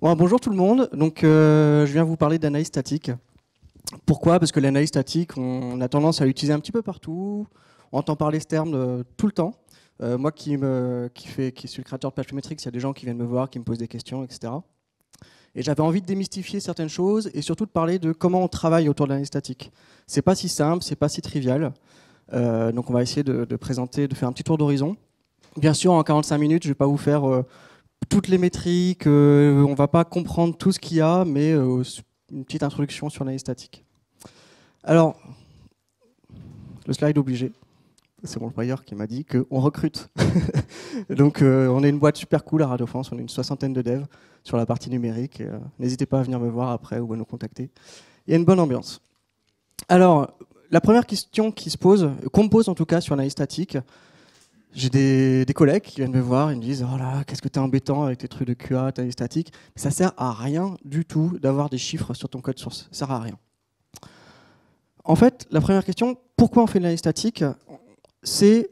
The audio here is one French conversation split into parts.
Bon, bonjour tout le monde. Donc, je viens vous parler d'analyse statique. Pourquoi? Parce que l'analyse statique, on a tendance à l'utiliser un petit peu partout. On entend parler ce terme tout le temps. Moi qui suis le créateur de PHP Metrics, il y a des gens qui viennent me voir, qui me posent des questions, etc. Et j'avais envie de démystifier certaines choses et surtout de parler de comment on travaille autour de l'analyse statique. C'est pas si simple, c'est pas si trivial. Donc on va essayer de présenter, de faire un petit tour d'horizon. Bien sûr, en 45 minutes, je ne vais pas vous faire toutes les métriques, on ne va pas comprendre tout ce qu'il y a, mais une petite introduction sur l'analyse statique. Alors, le slide obligé. C'est mon employeur qui m'a dit qu'on recrute. Donc, on est une boîte super cool à Radio France, on est une 60aine de devs sur la partie numérique. N'hésitez pas à venir me voir après ou à nous contacter. Il y a une bonne ambiance. Alors, la première question qui se pose, qu'on me pose en tout cas sur l'analyse statique, j'ai des collègues qui viennent me voir, ils me disent « Oh là, qu'est-ce que t'es embêtant avec tes trucs de QA, ta analyse statique ?» Ça sert à rien du tout d'avoir des chiffres sur ton code source. Ça sert à rien. En fait, la première question, pourquoi on fait de l'analyse statique? C'est,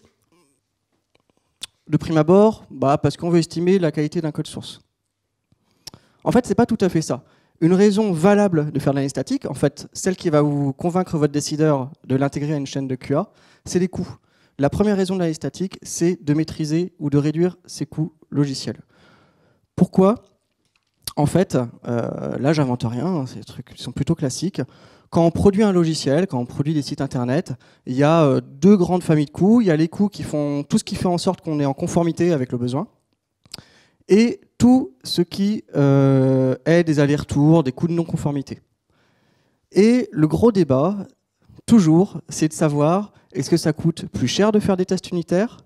de prime abord, parce qu'on veut estimer la qualité d'un code source. En fait, c'est pas tout à fait ça. Une raison valable de faire de l'analyse statique, en fait, celle qui va vous convaincre votre décideur de l'intégrer à une chaîne de QA, c'est les coûts. La première raison de l'analyse statique, c'est de maîtriser ou de réduire ses coûts logiciels. Pourquoi? En fait, là, j'invente rien, ces trucs sont plutôt classiques. Quand on produit un logiciel, quand on produit des sites internet, il y a deux grandes familles de coûts. Il y a les coûts qui font tout ce qui fait en sorte qu'on est en conformité avec le besoin, et tout ce qui est des allers-retours, des coûts de non-conformité. Et le gros débat, toujours, c'est de savoir est-ce que ça coûte plus cher de faire des tests unitaires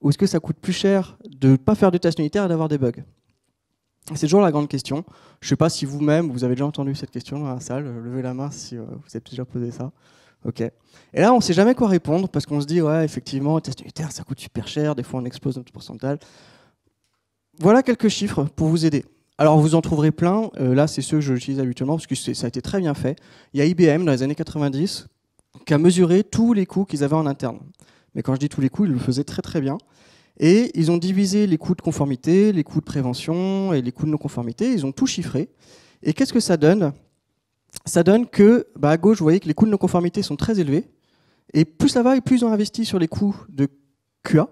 ou est-ce que ça coûte plus cher de ne pas faire de tests unitaires et d'avoir des bugs? C'est toujours la grande question. Je ne sais pas si vous-même, vous avez déjà entendu cette question dans la salle. Levez la main si vous avez déjà posé ça. Ok. Et là, on ne sait jamais quoi répondre parce qu'on se dit, ouais, effectivement, les tests unitaires, ça coûte super cher. Des fois, on explose notre pourcentage. Voilà quelques chiffres pour vous aider. Alors, vous en trouverez plein. Là, c'est ceux que j'utilise habituellement parce que ça a été très bien fait. Il y a IBM, dans les années 90, qui a mesuré tous les coûts qu'ils avaient en interne. Mais quand je dis tous les coûts, ils le faisaient très très bien. Et ils ont divisé les coûts de conformité, les coûts de prévention et les coûts de non-conformité. Ils ont tout chiffré. Et qu'est-ce que ça donne? Ça donne que, à gauche, vous voyez que les coûts de non-conformité sont très élevés. Et plus ça va, et plus ils ont investi sur les coûts de QA.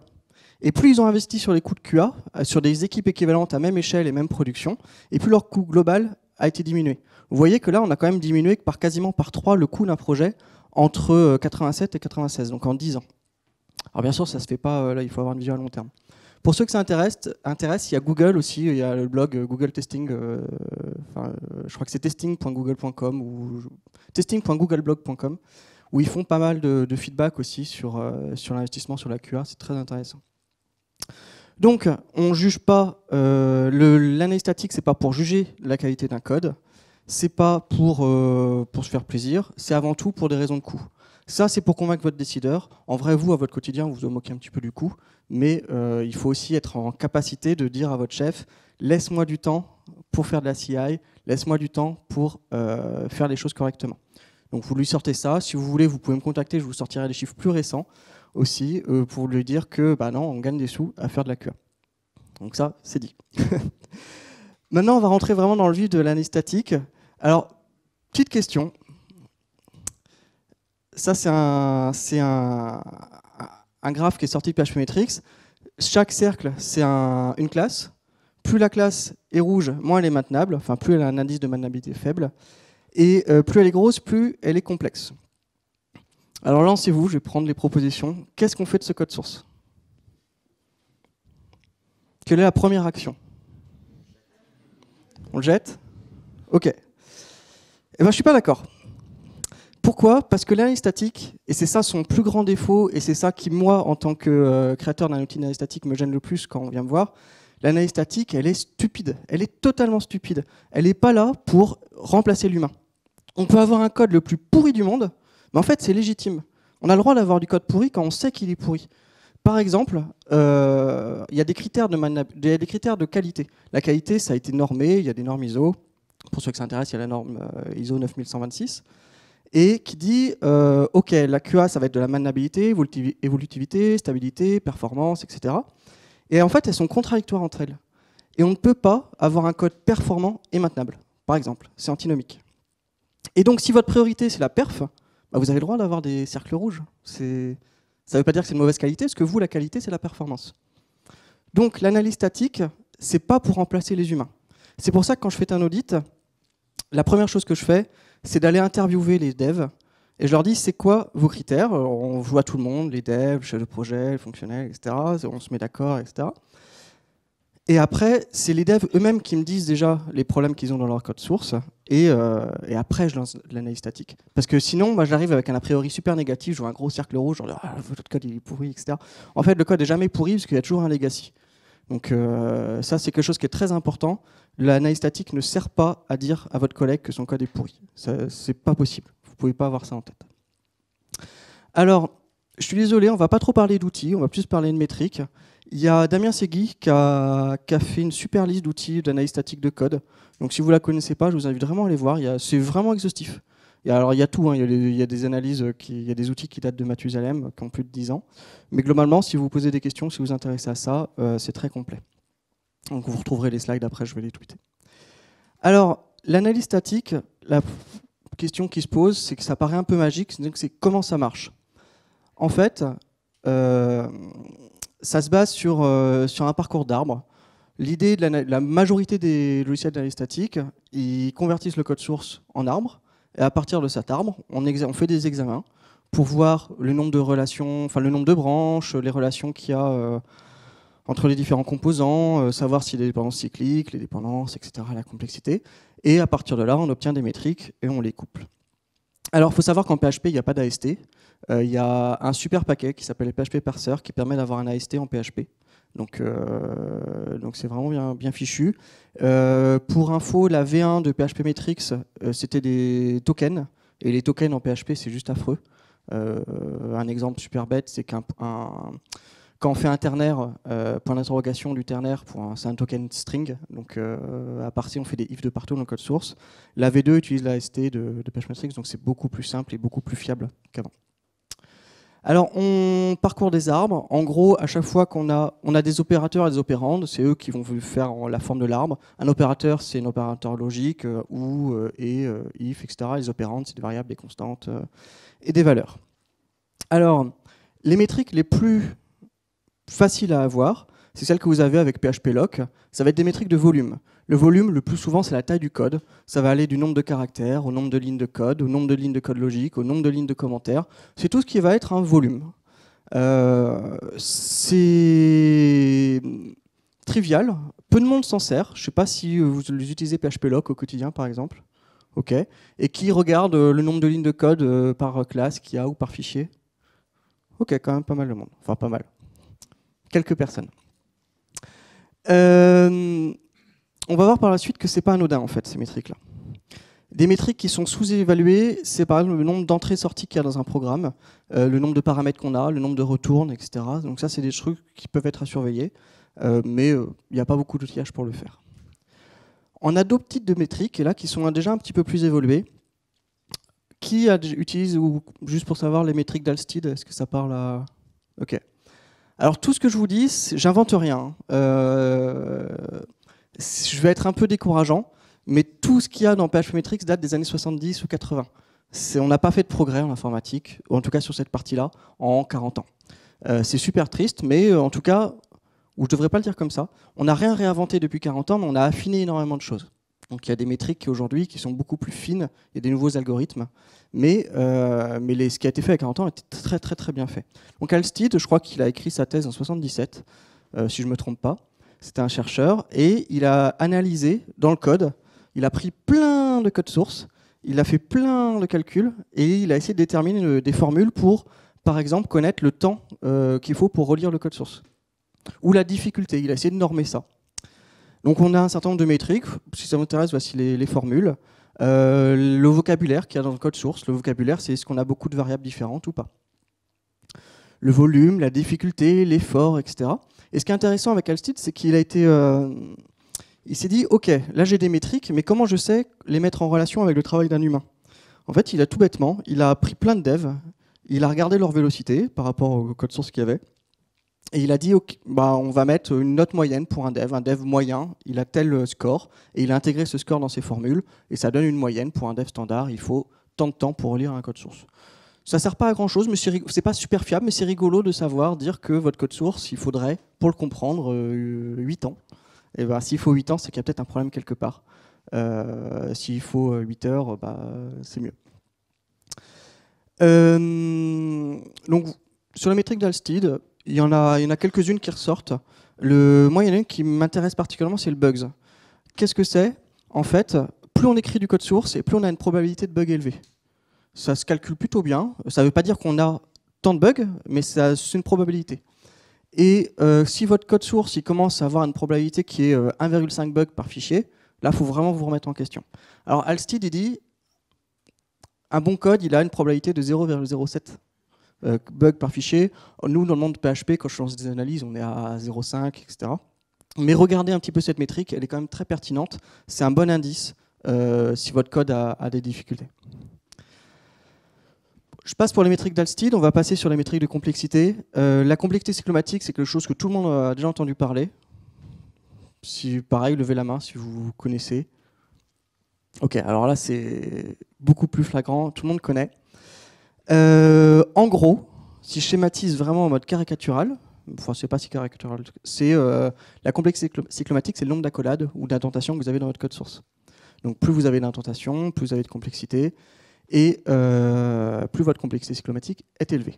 Et plus ils ont investi sur les coûts de QA, sur des équipes équivalentes à même échelle et même production, et plus leur coût global a été diminué. Vous voyez que là, on a quand même diminué quasiment par 3 le coût d'un projet entre 87 et 96, donc en 10 ans. Alors bien sûr, ça ne se fait pas, là il faut avoir une vision à long terme. Pour ceux que ça intéresse, il y a Google aussi, il y a le blog Google Testing, je crois que c'est testing.google.com ou testing.googleblog.com, où ils font pas mal de feedback aussi sur l'investissement sur la QA, c'est très intéressant. Donc, on ne juge pas, l'analyse statique, c'est pas pour juger la qualité d'un code, c'est pas pour se faire plaisir, c'est avant tout pour des raisons de coût. Ça, c'est pour convaincre votre décideur. En vrai, vous, à votre quotidien, vous vous moquez un petit peu du coût, mais il faut aussi être en capacité de dire à votre chef, laisse-moi du temps pour faire de la CI, laisse-moi du temps pour faire les choses correctement. Donc vous lui sortez ça. Si vous voulez, vous pouvez me contacter, je vous sortirai des chiffres plus récents aussi, pour lui dire que non, on gagne des sous à faire de la QA. Donc ça, c'est dit. Maintenant, on va rentrer vraiment dans le vif de l'analyse statique. Alors, petite question. Ça, c'est un graphe qui est sorti de PHP Metrics. Chaque cercle, c'est une classe. Plus la classe est rouge, moins elle est maintenable. Enfin, plus elle a un indice de maintenabilité faible. Et plus elle est grosse, plus elle est complexe. Alors lancez-vous, je vais prendre les propositions. Qu'est-ce qu'on fait de ce code source? Quelle est la première action? On le jette? Ok. Eh ben, je ne suis pas d'accord. Pourquoi? Parce que l'analyse statique, et c'est ça son plus grand défaut, et c'est ça qui, moi, en tant que créateur d'un outil d'analyse statique, me gêne le plus quand on vient me voir, l'analyse statique, elle est stupide. Elle est totalement stupide. Elle n'est pas là pour remplacer l'humain. On peut avoir un code le plus pourri du monde, mais en fait, c'est légitime. On a le droit d'avoir du code pourri quand on sait qu'il est pourri. Par exemple, il y a des critères de qualité. La qualité, ça a été normé, il y a des normes ISO. Pour ceux que ça intéresse, il y a la norme ISO 9126. Et qui dit, OK, la QA, ça va être de la maintenabilité, évolutivité, stabilité, performance, etc. Et en fait, elles sont contradictoires entre elles. Et on ne peut pas avoir un code performant et maintenable, par exemple. C'est antinomique. Et donc, si votre priorité, c'est la perf, bah, vous avez le droit d'avoir des cercles rouges. Ça ne veut pas dire que c'est de mauvaise qualité, parce que vous, la qualité, c'est la performance. Donc, l'analyse statique, c'est pas pour remplacer les humains. C'est pour ça que quand je fais un audit, la première chose que je fais, c'est d'aller interviewer les devs. Et je leur dis, c'est quoi vos critères? On voit tout le monde, les devs, le chef de projet, le fonctionnel, etc. On se met d'accord, etc. Et après, c'est les devs eux-mêmes qui me disent déjà les problèmes qu'ils ont dans leur code source. Et après, je lance l'analyse statique. Parce que sinon, moi, j'arrive avec un a priori super négatif, je vois un gros cercle rouge, genre ah, votre code il est pourri, etc. En fait, le code n'est jamais pourri parce qu'il y a toujours un legacy. Donc ça, c'est quelque chose qui est très important. L'analyse statique ne sert pas à dire à votre collègue que son code est pourri. C'est pas possible. Vous ne pouvez pas avoir ça en tête. Alors, je suis désolé, on ne va pas trop parler d'outils, on va plus parler de métriques. Il y a Damien Segui qui a fait une super liste d'outils d'analyse statique de code. Donc si vous ne la connaissez pas, je vous invite vraiment à aller voir. C'est vraiment exhaustif. Alors il y a tout, hein. Il y a des analyses, il y a des outils qui datent de Mathusalem, qui ont plus de 10 ans. Mais globalement, si vous vous posez des questions, si vous vous intéressez à ça, c'est très complet. Donc vous retrouverez les slides après, je vais les tweeter. Alors, l'analyse statique, la question qui se pose, c'est que ça paraît un peu magique, c'est comment ça marche. En fait, ça se base sur un parcours d'arbre. L'idée de la majorité des logiciels d'analyse statique, ils convertissent le code source en arbre, et à partir de cet arbre, on fait des examens pour voir le nombre de relations, enfin le nombre de branches, les relations qu'il y a entre les différents composants, savoir s'il y a des dépendances cycliques, les dépendances, etc., la complexité. Et à partir de là, on obtient des métriques et on les couple. Alors, il faut savoir qu'en PHP, il n'y a pas d'AST. Il y a un super paquet qui s'appelle les PHP Parser qui permet d'avoir un AST en PHP. Donc c'est vraiment bien fichu. Pour info, la V1 de PHP Metrics, c'était des tokens. Et les tokens en PHP, c'est juste affreux. Un exemple super bête, c'est quand on fait un ternaire, point d'interrogation du ternaire, c'est un token string. Donc à partir, on fait des if de partout dans le code source. La V2 utilise l'AST de PHP Metrics, donc c'est beaucoup plus simple et beaucoup plus fiable qu'avant. Alors, on parcourt des arbres. En gros, à chaque fois qu'on a des opérateurs et des opérandes, c'est eux qui vont faire la forme de l'arbre. Un opérateur, c'est un opérateur logique, ou, et, if, etc. Les opérandes, c'est des variables, des constantes et des valeurs. Alors, les métriques les plus faciles à avoir, c'est celles que vous avez avec PHP-Lock. Ça va être des métriques de volume. Le volume, le plus souvent, c'est la taille du code. Ça va aller du nombre de caractères au nombre de lignes de code, au nombre de lignes de code logique, au nombre de lignes de commentaires. C'est tout ce qui va être un volume. C'est trivial. Peu de monde s'en sert. Je ne sais pas si vous utilisez PHP-Lock au quotidien, par exemple. OK. Et qui regarde le nombre de lignes de code par classe qu'il y a ou par fichier. OK, quand même pas mal de monde. Enfin, pas mal. Quelques personnes. On va voir par la suite que ce n'est pas anodin, en fait, ces métriques-là. Des métriques qui sont sous-évaluées, c'est par exemple le nombre d'entrées-sorties qu'il y a dans un programme, le nombre de paramètres qu'on a, le nombre de retournes, etc. Donc ça, c'est des trucs qui peuvent être à surveiller, mais il n'y a pas beaucoup d'outillage pour le faire. On a d'autres types de métriques là, qui sont déjà un petit peu plus évoluées. Qui utilise, ou juste pour savoir, les métriques d'Alstead? Est-ce que ça parle à... OK. Alors tout ce que je vous dis, j'invente rien. Je vais être un peu décourageant, mais tout ce qu'il y a dans PHP Metrics date des années 70 ou 80. On n'a pas fait de progrès en informatique, ou en tout cas sur cette partie-là, en 40 ans. C'est super triste, mais en tout cas, ou je ne devrais pas le dire comme ça, on n'a rien réinventé depuis 40 ans, mais on a affiné énormément de choses. Donc il y a des métriques aujourd'hui qui sont beaucoup plus fines, il y a des nouveaux algorithmes, mais ce qui a été fait à 40 ans était très très très bien fait. Donc Alstead, je crois qu'il a écrit sa thèse en 77, si je ne me trompe pas. C'était un chercheur, et il a analysé dans le code, il a pris plein de codes sources, il a fait plein de calculs, et il a essayé de déterminer des formules pour, par exemple, connaître le temps qu'il faut pour relire le code source. Ou la difficulté, il a essayé de normer ça. Donc on a un certain nombre de métriques, si ça vous intéresse, voici les formules. Le vocabulaire qu'il y a dans le code source, le vocabulaire, c'est est-ce qu'on a beaucoup de variables différentes ou pas. Le volume, la difficulté, l'effort, etc. Et ce qui est intéressant avec Alstead, c'est qu'il a été, il s'est dit, OK, là j'ai des métriques, mais comment je sais les mettre en relation avec le travail d'un humain? En fait, il a tout bêtement, il a pris plein de devs, il a regardé leur vélocité par rapport au code source qu'il y avait, Et il a dit, ok, bah, on va mettre une note moyenne pour un dev moyen, il a tel score, et il a intégré ce score dans ses formules, et ça donne une moyenne pour un dev standard, il faut tant de temps pour relire un code source. Ça ne sert pas à grand chose, mais c'est pas super fiable, mais c'est rigolo de savoir dire que votre code source, il faudrait, pour le comprendre, 8 ans. Et bah, s'il faut 8 ans, c'est qu'il y a peut-être un problème quelque part. S'il faut 8 heures, bah, c'est mieux. Donc, sur la métrique d'Halstead, il y en a quelques-unes qui ressortent. Moi, il y en a une qui m'intéresse particulièrement, c'est le bugs. Qu'est-ce que c'est? En fait, plus on écrit du code source et plus on a une probabilité de bug élevée. Ça se calcule plutôt bien. Ça ne veut pas dire qu'on a tant de bugs, mais c'est une probabilité. Et si votre code source il commence à avoir une probabilité qui est 1,5 bugs par fichier, là, il faut vraiment vous remettre en question. Alors, Halstead, il dit, un bon code, il a une probabilité de 0,07 bugs par fichier. Nous, dans le monde de PHP, quand je lance des analyses, on est à 0,5, etc. Mais regardez un petit peu cette métrique, elle est quand même très pertinente. C'est un bon indice si votre code a des difficultés. Je passe pour les métriques d'Halstead, on va passer sur les métriques de complexité. La complexité cyclomatique, c'est quelque chose que tout le monde a déjà entendu parler. Si, pareil, levez la main si vous connaissez. Ok, alors là, c'est beaucoup plus flagrant, tout le monde connaît. En gros, si je schématise vraiment en mode caricatural, enfin, c'est pas si caricatural, c'est la complexité cyclomatique, c'est le nombre d'accolades ou d'indentations que vous avez dans votre code source. Donc plus vous avez d'indentations, plus vous avez de complexité, et plus votre complexité cyclomatique est élevée.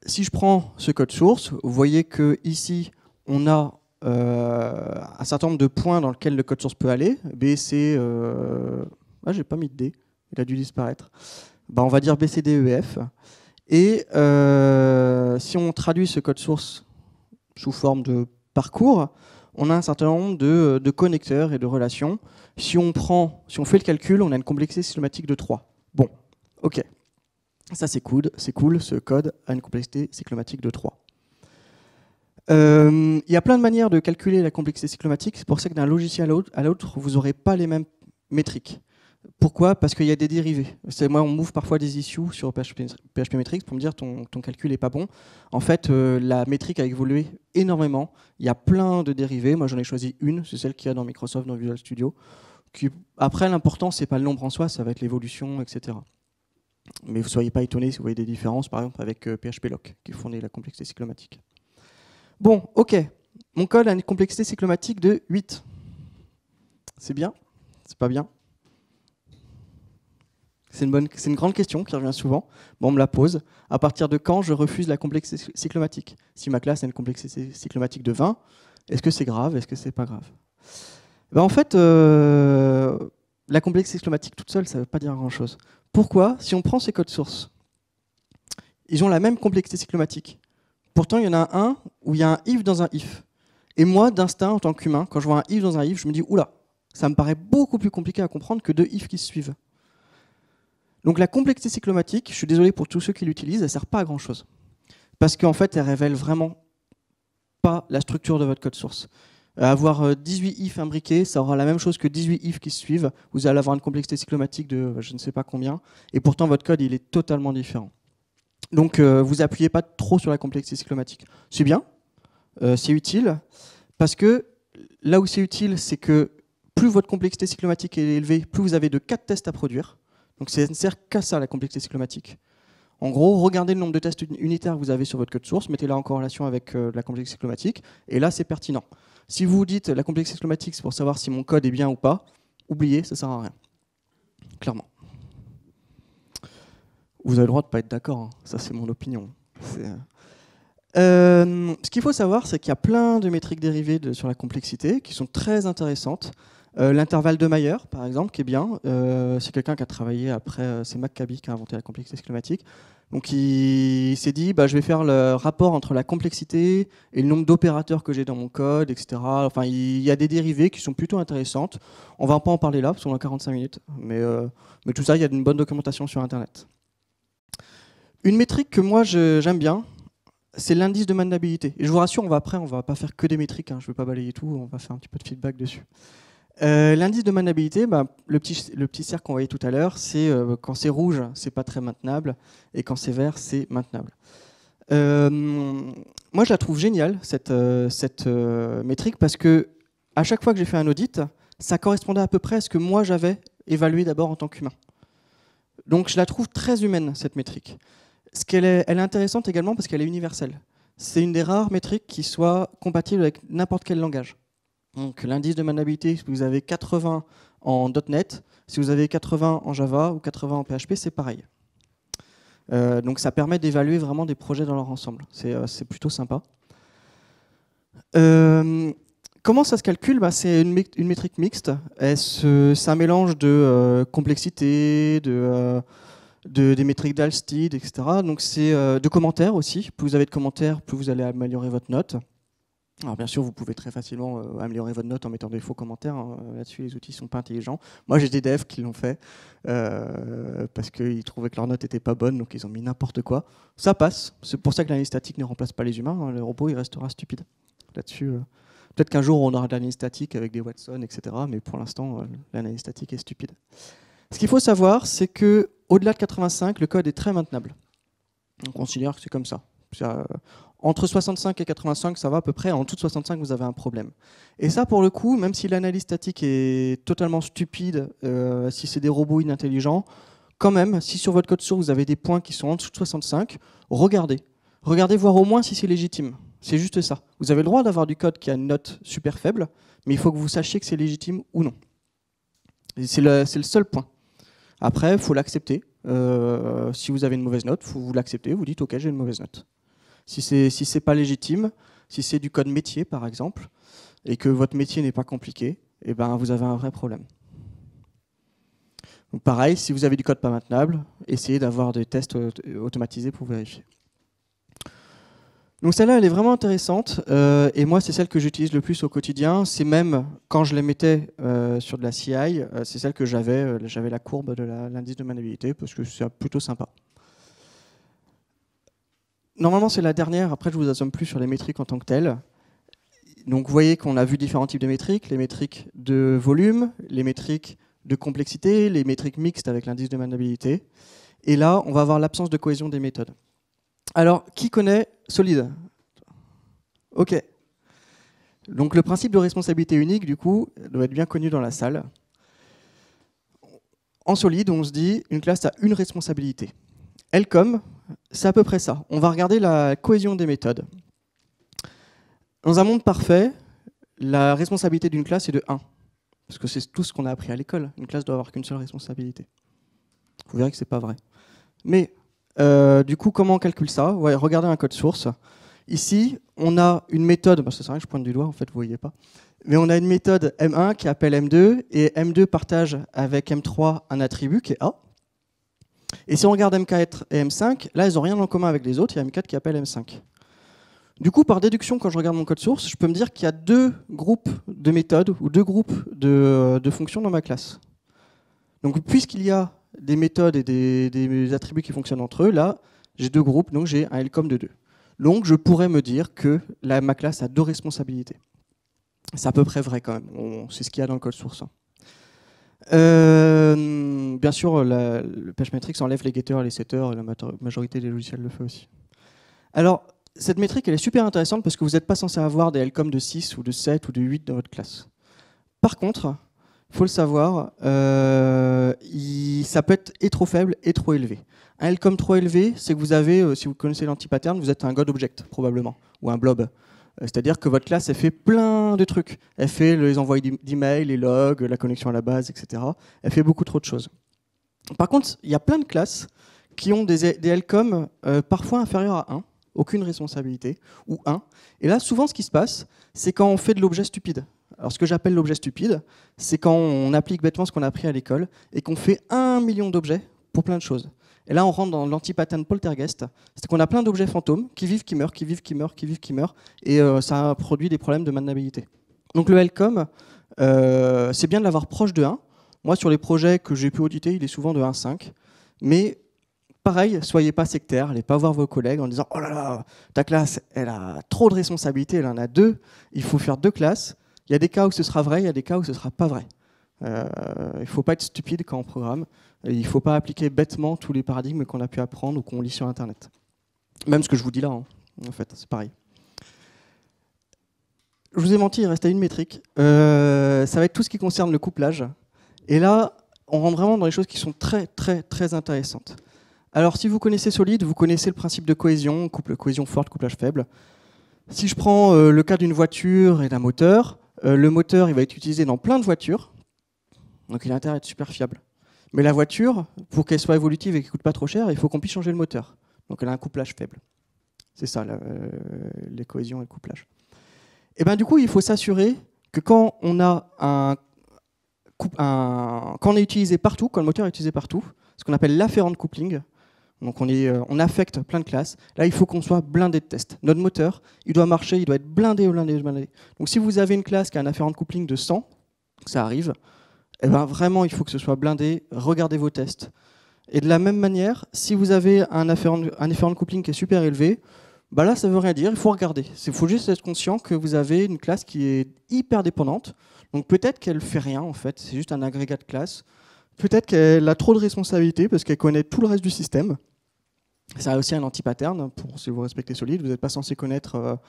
Si je prends ce code source, vous voyez que ici on a un certain nombre de points dans lesquels le code source peut aller. B, C, ah, j'ai pas mis de D, il a dû disparaître. Bah, on va dire B, C, D, E, F. Et si on traduit ce code source sous forme de parcours, on a un certain nombre de connecteurs et de relations. Si on fait le calcul, on a une complexité cyclomatique de 3. Bon, ok. Ça, c'est cool, ce code a une complexité cyclomatique de 3. Il y a plein de manières de calculer la complexité cyclomatique. C'est pour ça que d'un logiciel à l'autre, vous n'aurez pas les mêmes métriques. Pourquoi? Parce qu'il y a des dérivés. Moi, on m'ouvre parfois des issues sur PHP Metrics pour me dire ton calcul n'est pas bon. En fait, la métrique a évolué énormément. Il y a plein de dérivés. Moi, j'en ai choisi une. C'est celle qu'il y a dans Microsoft, dans Visual Studio. Après, l'important, c'est pas le nombre en soi, ça va être l'évolution, etc. Mais vous ne soyez pas étonnés si vous voyez des différences, par exemple, avec PHP-Lock, qui fournit la complexité cyclomatique. Bon, ok. Mon code a une complexité cyclomatique de 8. C'est bien? C'est pas bien? C'est une grande question qui revient souvent. Bon, on me la pose. À partir de quand je refuse la complexité cyclomatique? Si ma classe a une complexité cyclomatique de 20, est-ce que c'est grave? Est-ce que c'est pas grave? Ben, en fait, la complexité cyclomatique toute seule, ça ne veut pas dire grand-chose. Pourquoi? Si on prend ces codes sources, ils ont la même complexité cyclomatique. Pourtant, il y en a un où il y a un if dans un if. Et moi, d'instinct, en tant qu'humain, quand je vois un if dans un if, je me dis, oula, ça me paraît beaucoup plus compliqué à comprendre que deux ifs qui se suivent. Donc la complexité cyclomatique, je suis désolé pour tous ceux qui l'utilisent, elle ne sert pas à grand chose. Parce qu'en fait, elle révèle vraiment pas la structure de votre code source. Avoir 18 ifs imbriqués, ça aura la même chose que 18 ifs qui se suivent. Vous allez avoir une complexité cyclomatique de je ne sais pas combien. Et pourtant, votre code, il est totalement différent. Donc, vous appuyez pas trop sur la complexité cyclomatique. C'est bien, c'est utile, parce que là où c'est utile, c'est que plus votre complexité cyclomatique est élevée, plus vous avez de cas de tests à produire. Donc ça ne sert qu'à ça, la complexité cyclomatique. En gros, regardez le nombre de tests unitaires que vous avez sur votre code source, mettez-la en corrélation avec la complexité cyclomatique, et là, c'est pertinent. Si vous dites la complexité cyclomatique, c'est pour savoir si mon code est bien ou pas, oubliez, ça ne sert à rien. Clairement. Vous avez le droit de ne pas être d'accord, hein. Ça c'est mon opinion. Ce qu'il faut savoir, c'est qu'il y a plein de métriques dérivées sur la complexité qui sont très intéressantes. L'intervalle de Mayer, par exemple, qui est bien. C'est quelqu'un qui a travaillé après, c'est Maccabi qui a inventé la complexité cyclomatique. Donc il s'est dit, bah, je vais faire le rapport entre la complexité et le nombre d'opérateurs que j'ai dans mon code, etc. Enfin, il y a des dérivées qui sont plutôt intéressantes. On ne va pas en parler là, parce qu'on a 45 minutes. Mais tout ça, il y a une bonne documentation sur Internet. Une métrique que moi j'aime bien, c'est l'indice de maintenabilité. Et je vous rassure, on va pas faire que des métriques, hein, je ne vais pas balayer tout, on va faire un petit peu de feedback dessus. L'indice de maintenabilité, bah, le petit cercle qu'on voyait tout à l'heure, c'est quand c'est rouge, c'est pas très maintenable, et quand c'est vert, c'est maintenable. Moi, je la trouve géniale, cette métrique, parce que à chaque fois que j'ai fait un audit, ça correspondait à peu près à ce que moi, j'avais évalué d'abord en tant qu'humain. Donc, je la trouve très humaine, cette métrique. Elle est intéressante également parce qu'elle est universelle. C'est une des rares métriques qui soit compatible avec n'importe quel langage. Donc, l'indice de maniabilité, si vous avez 80 en .NET, si vous avez 80 en Java ou 80 en PHP, c'est pareil. Donc ça permet d'évaluer vraiment des projets dans leur ensemble. C'est plutôt sympa. Comment ça se calcule? C'est une métrique mixte. C'est un mélange de complexité, des métriques d'Alstead, etc. Donc c'est de commentaires aussi. Plus vous avez de commentaires, plus vous allez améliorer votre note. Alors bien sûr, vous pouvez très facilement améliorer votre note en mettant des faux commentaires. Là-dessus, les outils ne sont pas intelligents. Moi, j'ai des devs qui l'ont fait parce qu'ils trouvaient que leur note n'était pas bonne, donc ils ont mis n'importe quoi. Ça passe. C'est pour ça que l'analyse statique ne remplace pas les humains. Le robot, il restera stupide. Là-dessus, peut-être qu'un jour, on aura de l'analyse statique avec des Watson, etc. Mais pour l'instant, l'analyse statique est stupide. Ce qu'il faut savoir, c'est qu'au-delà de 85, le code est très maintenable. On considère que c'est comme ça. Entre 65 et 85, ça va à peu près. En dessous de 65, vous avez un problème. Et ça, pour le coup, même si l'analyse statique est totalement stupide, si c'est des robots inintelligents, quand même, si sur votre code source, vous avez des points qui sont en dessous de 65, regardez. Regardez voir au moins si c'est légitime. C'est juste ça. Vous avez le droit d'avoir du code qui a une note super faible, mais il faut que vous sachiez que c'est légitime ou non. C'est le seul point. Après, il faut l'accepter. Si vous avez une mauvaise note, vous l'acceptez, vous dites « Ok, j'ai une mauvaise note ». Si c'est pas légitime, si c'est du code métier par exemple, et que votre métier n'est pas compliqué, eh ben, vous avez un vrai problème. Donc pareil, si vous avez du code pas maintenable, essayez d'avoir des tests automatisés pour vérifier. Donc celle-là, elle est vraiment intéressante, et moi c'est celle que j'utilise le plus au quotidien. C'est même quand je les mettais sur de la CI, c'est celle que j'avais la courbe de l'indice de maniabilité, parce que c'est plutôt sympa. Normalement, c'est la dernière. Après, je ne vous assomme plus sur les métriques en tant que telles. Donc, vous voyez qu'on a vu différents types de métriques. Les métriques de volume, les métriques de complexité, les métriques mixtes avec l'indice de maniabilité. Et là, on va avoir l'absence de cohésion des méthodes. Alors, qui connaît Solid? OK. Donc, le principe de responsabilité unique, du coup, doit être bien connu dans la salle. En Solid, on se dit une classe a une responsabilité. Elcom, c'est à peu près ça. On va regarder la cohésion des méthodes. Dans un monde parfait, la responsabilité d'une classe est de 1. Parce que c'est tout ce qu'on a appris à l'école. Une classe doit avoir qu'une seule responsabilité. Vous verrez que ce n'est pas vrai. Mais du coup, comment on calcule ça? Ouais, regardez un code source. Ici, on a une méthode, ça sert à rien que je pointe du doigt, en fait, vous ne voyez pas. Mais on a une méthode M1 qui appelle M2, et M2 partage avec M3 un attribut qui est A. Et si on regarde M4 et M5, là, ils n'ont rien en commun avec les autres. Il y a M4 qui appelle M5. Du coup, par déduction, quand je regarde mon code source, je peux me dire qu'il y a deux groupes de méthodes ou deux groupes de fonctions dans ma classe. Donc, puisqu'il y a des méthodes et des attributs qui fonctionnent entre eux, là, j'ai deux groupes, donc j'ai un Elcom de 2. Donc, je pourrais me dire que ma classe a deux responsabilités. C'est à peu près vrai quand même. C'est ce qu'il y a dans le code source. Bien sûr, le PageMetrics enlève les getters, les setters, et la majorité des logiciels le fait aussi. Alors, cette métrique, elle est super intéressante parce que vous n'êtes pas censé avoir des Elcom de 6 ou de 7 ou de 8 dans votre classe. Par contre, il faut le savoir, ça peut être et trop faible et trop élevé. Un Elcom trop élevé, c'est que vous avez, si vous connaissez l'anti-pattern, vous êtes un God Object, probablement, ou un blob. C'est-à-dire que votre classe, elle fait plein de trucs. Elle fait les envois d'emails, les logs, la connexion à la base, etc. Elle fait beaucoup trop de choses. Par contre, il y a plein de classes qui ont des Elcom parfois inférieurs à 1, aucune responsabilité, ou 1. Et là, souvent, ce qui se passe, c'est quand on fait de l'objet stupide. Alors, ce que j'appelle l'objet stupide, c'est quand on applique bêtement ce qu'on a appris à l'école et qu'on fait 1 million d'objets pour plein de choses. Et là, on rentre dans l'anti-pattern poltergeist. C'est qu'on a plein d'objets fantômes qui vivent, qui meurent, qui vivent, qui meurent, qui vivent, qui meurent. Et ça produit des problèmes de maintenabilité. Donc le Elcom, c'est bien de l'avoir proche de 1. Moi, sur les projets que j'ai pu auditer, il est souvent de 1,5. Mais pareil, soyez pas sectaires, n'allez pas voir vos collègues en disant « Oh là là, ta classe, elle a trop de responsabilités, elle en a 2, il faut faire 2 classes. » Il y a des cas où ce sera vrai, il y a des cas où ce ne sera pas vrai. Il ne faut pas être stupide quand on programme. Il ne faut pas appliquer bêtement tous les paradigmes qu'on a pu apprendre ou qu'on lit sur Internet. Même ce que je vous dis là, hein, en fait, c'est pareil. Je vous ai menti, il reste à une métrique. Ça va être tout ce qui concerne le couplage. Et là, on rentre vraiment dans les choses qui sont très, très, très intéressantes. Alors, si vous connaissez Solid, vous connaissez le principe de cohésion, cohésion forte, couplage faible. Si je prends le cas d'une voiture et d'un moteur, le moteur il va être utilisé dans plein de voitures, donc il a intérêt à être super fiable. Mais la voiture, pour qu'elle soit évolutive et qu'elle ne coûte pas trop cher, il faut qu'on puisse changer le moteur. Donc elle a un couplage faible. C'est ça, les cohésions et le couplage. Et ben, du coup, il faut s'assurer que quand on est utilisé partout, quand le moteur est utilisé partout, ce qu'on appelle l'afferent coupling, donc on affecte plein de classes. Là, il faut qu'on soit blindé de tests. Notre moteur, il doit marcher, il doit être blindé, blindé, blindé. Donc si vous avez une classe qui a un afferent coupling de 100, ça arrive, eh ben, vraiment, il faut que ce soit blindé. Regardez vos tests. Et de la même manière, si vous avez un afferent coupling qui est super élevé, bah là, ça ne veut rien dire, il faut regarder. Il faut juste être conscient que vous avez une classe qui est hyper dépendante. Donc peut-être qu'elle ne fait rien, en fait, c'est juste un agrégat de classe. Peut-être qu'elle a trop de responsabilités parce qu'elle connaît tout le reste du système. Ça a aussi un anti-pattern. Si vous respectez Solid, vous n'êtes pas censé connaître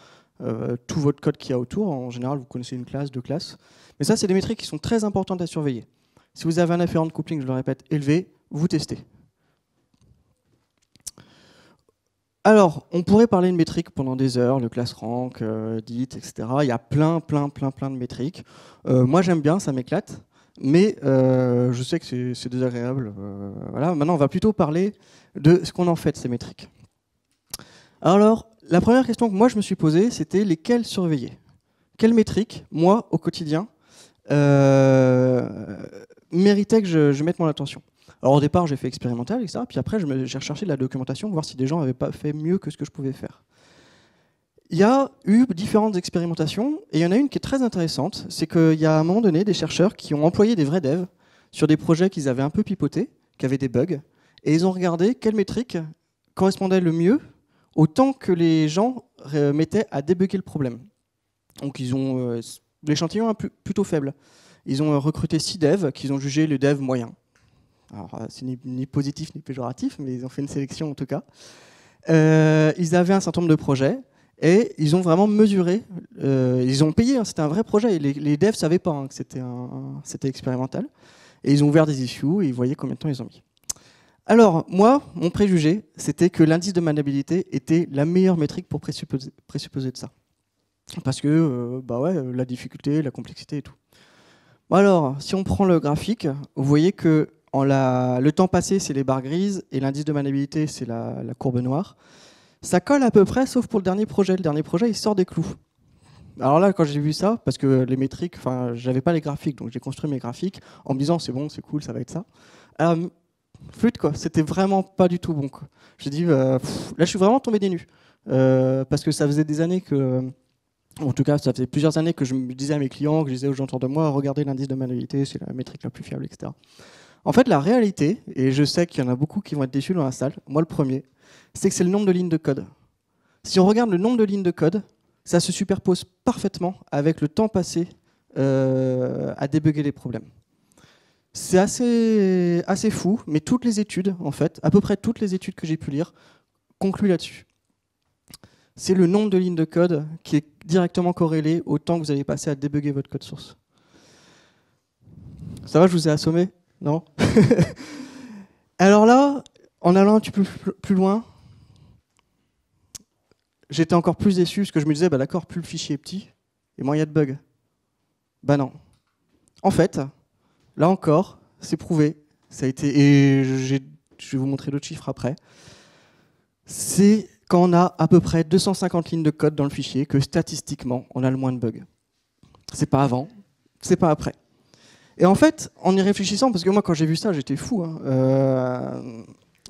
tout votre code qu'il y a autour. En général, vous connaissez une classe, deux classes. Mais ça, c'est des métriques qui sont très importantes à surveiller. Si vous avez un afferent coupling, je le répète, élevé, vous testez. Alors, on pourrait parler de métriques pendant des heures, le class rank, dit, etc. Il y a plein de métriques. Moi, j'aime bien, ça m'éclate. Mais je sais que c'est désagréable. Voilà. Maintenant, on va plutôt parler de ce qu'on en fait de ces métriques. Alors, la première question que moi je me suis posée, c'était lesquelles surveiller. Quelles métriques, moi, au quotidien, méritaient que je mette mon attention. Alors au départ, j'ai fait expérimental, etc. Puis après, j'ai recherché de la documentation pour voir si des gens n'avaient pas fait mieux que ce que je pouvais faire. Il y a eu différentes expérimentations, et il y en a une qui est très intéressante, c'est qu'il y a à un moment donné des chercheurs qui ont employé des vrais devs sur des projets qu'ils avaient un peu pipotés, qui avaient des bugs, et ils ont regardé quelles métriques correspondaient le mieux au temps que les gens mettaient à débugger le problème. Donc ils ont l'échantillon plutôt faible. Ils ont recruté 6 devs qu'ils ont jugé les devs moyens. Alors c'est ni positif ni péjoratif, mais ils ont fait une sélection en tout cas. Ils avaient un certain nombre de projets, et ils ont vraiment mesuré, ils ont payé, hein, c'était un vrai projet, les devs ne savaient pas hein, que c'était expérimental, et ils ont ouvert des issues et ils voyaient combien de temps ils ont mis. Alors, moi, mon préjugé, c'était que l'indice de maniabilité était la meilleure métrique pour présupposer de ça. Parce que, bah ouais, la difficulté, la complexité et tout. Bon alors, si on prend le graphique, vous voyez que le temps passé, c'est les barres grises, et l'indice de maniabilité, c'est la courbe noire. Ça colle à peu près, sauf pour le dernier projet. Le dernier projet, il sort des clous. Alors là, quand j'ai vu ça, parce que les métriques, enfin, j'avais pas les graphiques, donc j'ai construit mes graphiques en me disant c'est bon, c'est cool, ça va être ça. Flûte, quoi. C'était vraiment pas du tout bon, quoi. J'ai dit, là, je suis vraiment tombé des nues. Parce que ça faisait des années que, en tout cas, ça faisait plusieurs années que je me disais à mes clients, que je disais aux gens autour de moi, regardez l'indice de maniabilité, c'est la métrique la plus fiable, etc. En fait, la réalité, et je sais qu'il y en a beaucoup qui vont être déçus dans la salle, moi le premier, c'est que c'est le nombre de lignes de code. Si on regarde le nombre de lignes de code, ça se superpose parfaitement avec le temps passé à débugger les problèmes. C'est assez fou, mais toutes les études, en fait, à peu près toutes les études que j'ai pu lire, concluent là-dessus. C'est le nombre de lignes de code qui est directement corrélé au temps que vous allez passer à débugger votre code source. Ça va, je vous ai assommé? Non. Alors là, en allant un petit peu plus loin, j'étais encore plus déçu parce que je me disais, bah d'accord, plus le fichier est petit, et moins il y a de bugs. Bah non. En fait, là encore, c'est prouvé. Ça a été, et je vais vous montrer d'autres chiffres après. C'est quand on a à peu près 250 lignes de code dans le fichier que statistiquement, on a le moins de bugs. C'est pas avant, c'est pas après. Et en fait, en y réfléchissant, parce que moi, quand j'ai vu ça, j'étais fou. Hein,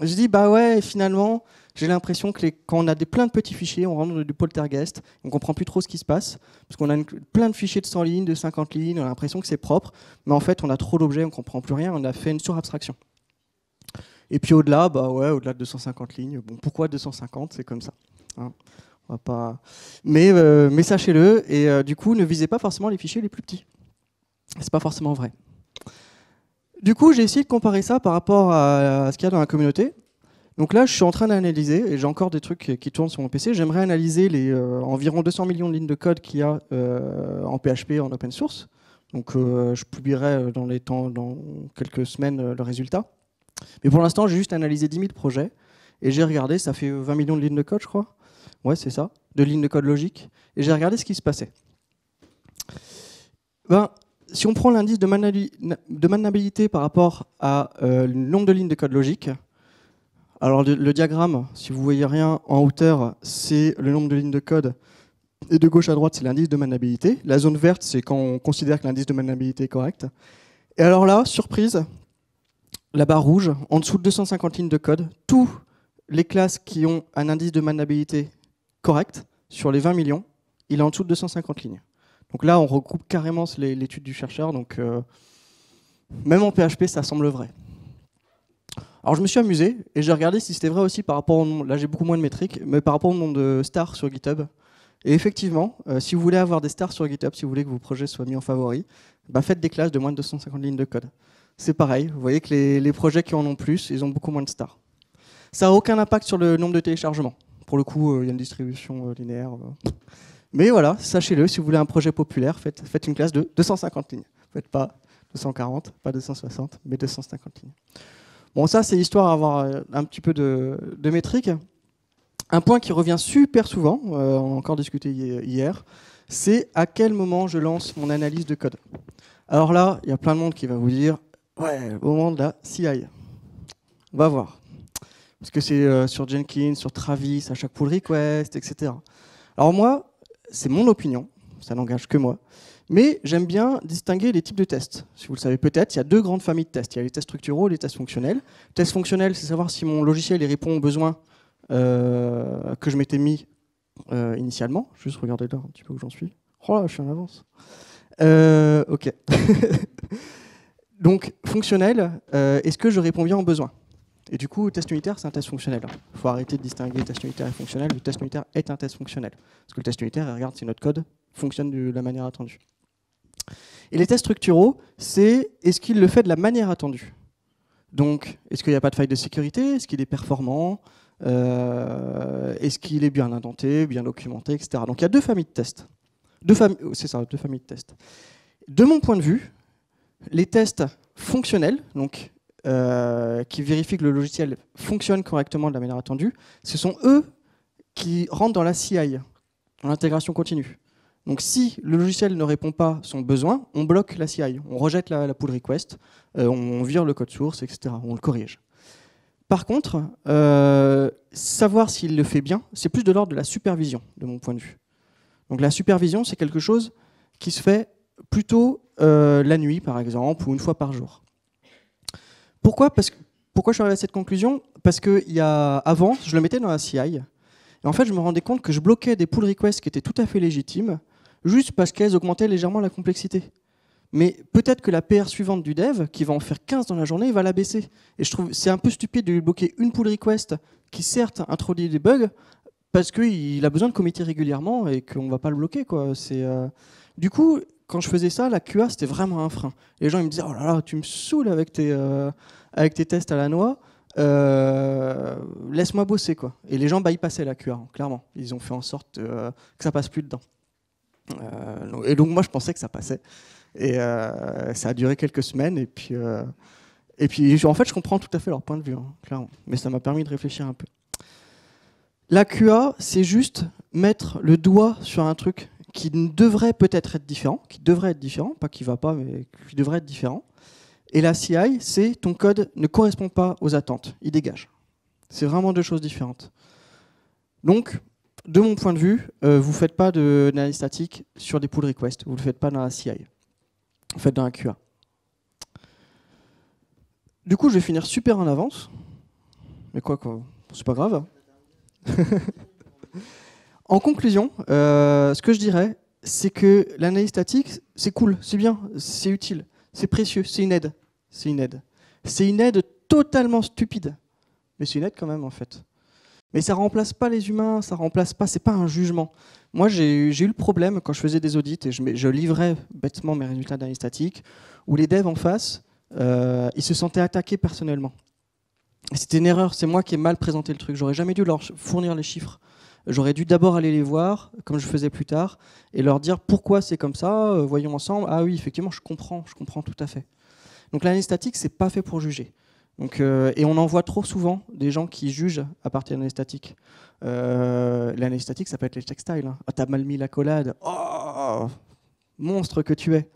je dis, bah ouais, finalement, j'ai l'impression que quand on a plein de petits fichiers, on rentre dans du poltergeist, on ne comprend plus trop ce qui se passe, parce qu'on a plein de fichiers de 100 lignes, de 50 lignes, on a l'impression que c'est propre, mais en fait, on a trop d'objets, on ne comprend plus rien, on a fait une surabstraction. Et puis au-delà, bah ouais, au-delà de 250 lignes, bon, pourquoi 250? C'est comme ça. Hein, on va pas... mais sachez-le, et du coup, ne visez pas forcément les fichiers les plus petits. C'est pas forcément vrai. Du coup, j'ai essayé de comparer ça par rapport à ce qu'il y a dans la communauté. Donc là, je suis en train d'analyser, et j'ai encore des trucs qui tournent sur mon PC. J'aimerais analyser les environ 200 millions de lignes de code qu'il y a en PHP en open source. Donc je publierai dans quelques semaines le résultat. Mais pour l'instant, j'ai juste analysé 10 000 projets, et j'ai regardé, ça fait 20 millions de lignes de code, je crois. Ouais, c'est ça, de lignes de code logique. Et j'ai regardé ce qui se passait. Si on prend l'indice de maintenabilité par rapport à le nombre de lignes de code logique, alors le diagramme, si vous voyez rien en hauteur, c'est le nombre de lignes de code, et de gauche à droite, c'est l'indice de maintenabilité. La zone verte, c'est quand on considère que l'indice de maintenabilité est correct. Et alors là, surprise, la barre rouge, en dessous de 250 lignes de code, tous les classes qui ont un indice de maintenabilité correct, sur les 20 millions, il est en dessous de 250 lignes. Donc là, on regroupe carrément l'étude du chercheur, donc même en PHP, ça semble vrai. Alors je me suis amusé, et j'ai regardé si c'était vrai aussi par rapport au nombre, là j'ai beaucoup moins de métriques, mais par rapport au nombre de stars sur GitHub. Et effectivement, si vous voulez avoir des stars sur GitHub, si vous voulez que vos projets soient mis en favori, faites des classes de moins de 250 lignes de code. C'est pareil, vous voyez que les projets qui en ont plus, ils ont beaucoup moins de stars. Ça n'a aucun impact sur le nombre de téléchargements. Pour le coup, il y a une distribution linéaire. Mais voilà, sachez-le, si vous voulez un projet populaire, faites une classe de 250 lignes. Faites pas 240, pas 260, mais 250 lignes. Bon, ça, c'est histoire d'avoir un petit peu de métrique. Un point qui revient super souvent, on a encore discuté hier, c'est à quel moment je lance mon analyse de code. Alors là, il y a plein de monde qui va vous dire « Ouais, au moment de la CI, on va voir. » Parce que c'est sur Jenkins, sur Travis, à chaque pull request, etc. Alors moi, c'est mon opinion, ça n'engage que moi, mais j'aime bien distinguer les types de tests. Si vous le savez peut-être, il y a deux grandes familles de tests. Il y a les tests structuraux et les tests fonctionnels. Les tests fonctionnels, c'est savoir si mon logiciel répond aux besoins que je m'étais mis initialement. Juste regarder là un petit peu où j'en suis. Oh là, je suis en avance. Ok. Donc, fonctionnel, est-ce que je réponds bien aux besoins? Et du coup, test unitaire, c'est un test fonctionnel. Il faut arrêter de distinguer test unitaire et fonctionnel. Le test unitaire est un test fonctionnel. Parce que le test unitaire, il regarde si notre code fonctionne de la manière attendue. Et les tests structuraux, c'est est-ce qu'il le fait de la manière attendue? Donc, est-ce qu'il n'y a pas de faille de sécurité? Est-ce qu'il est performant? Est-ce qu'il est bien indenté, bien documenté, etc. Donc, il y a deux familles de tests. C'est ça, deux familles de tests. De mon point de vue, les tests fonctionnels, donc qui vérifient que le logiciel fonctionne correctement de la manière attendue, ce sont eux qui rentrent dans la CI, dans l'intégration continue. Donc si le logiciel ne répond pas à son besoin, on bloque la CI, on rejette la pull request, on vire le code source, etc. On le corrige. Par contre, savoir s'il le fait bien, c'est plus de l'ordre de la supervision, de mon point de vue. Donc la supervision, c'est quelque chose qui se fait plutôt la nuit, par exemple, ou une fois par jour. Pourquoi je suis arrivé à cette conclusion? Parce que avant, je le mettais dans la CI, et en fait, je me rendais compte que je bloquais des pull requests qui étaient tout à fait légitimes, juste parce qu'elles augmentaient légèrement la complexité. Mais peut-être que la PR suivante du dev, qui va en faire 15 dans la journée, va la baisser. Et je trouve c'est un peu stupide de lui bloquer une pull request qui certes introduit des bugs, parce qu'il a besoin de committer régulièrement et qu'on ne va pas le bloquer, quoi. Du coup, quand je faisais ça, la QA, c'était vraiment un frein. Les gens ils me disaient « Oh là là, tu me saoules avec tes tests à la noix, laisse-moi bosser, quoi. » Et les gens bypassaient la QA, clairement. Ils ont fait en sorte que ça passe plus dedans. Et donc moi, je pensais que ça passait. Et ça a duré quelques semaines. Et puis en fait, je comprends tout à fait leur point de vue, hein, clairement. Mais ça m'a permis de réfléchir un peu. La QA, c'est juste mettre le doigt sur un truc qui devrait peut-être être différent, pas qui va pas, mais qui devrait être différent. Et la CI, c'est ton code ne correspond pas aux attentes, il dégage. C'est vraiment deux choses différentes. Donc, de mon point de vue, vous ne faites pas d'analyse statique sur des pull requests, vous ne le faites pas dans la CI, vous le faites dans la QA. Du coup, je vais finir super en avance, mais quoi, c'est pas grave. En conclusion, ce que je dirais, c'est que l'analyse statique, c'est cool, c'est bien, c'est utile, c'est précieux, c'est une aide. C'est une aide. C'est une aide totalement stupide, mais c'est une aide quand même en fait. Mais ça remplace pas les humains, ça remplace pas, c'est pas un jugement. Moi, j'ai eu le problème quand je faisais des audits et je livrais bêtement mes résultats d'analyse statique, où les devs en face, ils se sentaient attaqués personnellement. C'était une erreur, c'est moi qui ai mal présenté le truc. J'aurais jamais dû leur fournir les chiffres. J'aurais dû d'abord aller les voir, comme je faisais plus tard, et leur dire pourquoi c'est comme ça, voyons ensemble. Ah oui, effectivement, je comprends tout à fait. Donc l'analyse statique, c'est pas fait pour juger. Donc, et on en voit trop souvent des gens qui jugent à partir de l'analyse statique. L'analyse statique, ça peut être les textiles. Hein. Ah, t'as mal mis l'accolade. Oh, monstre que tu es.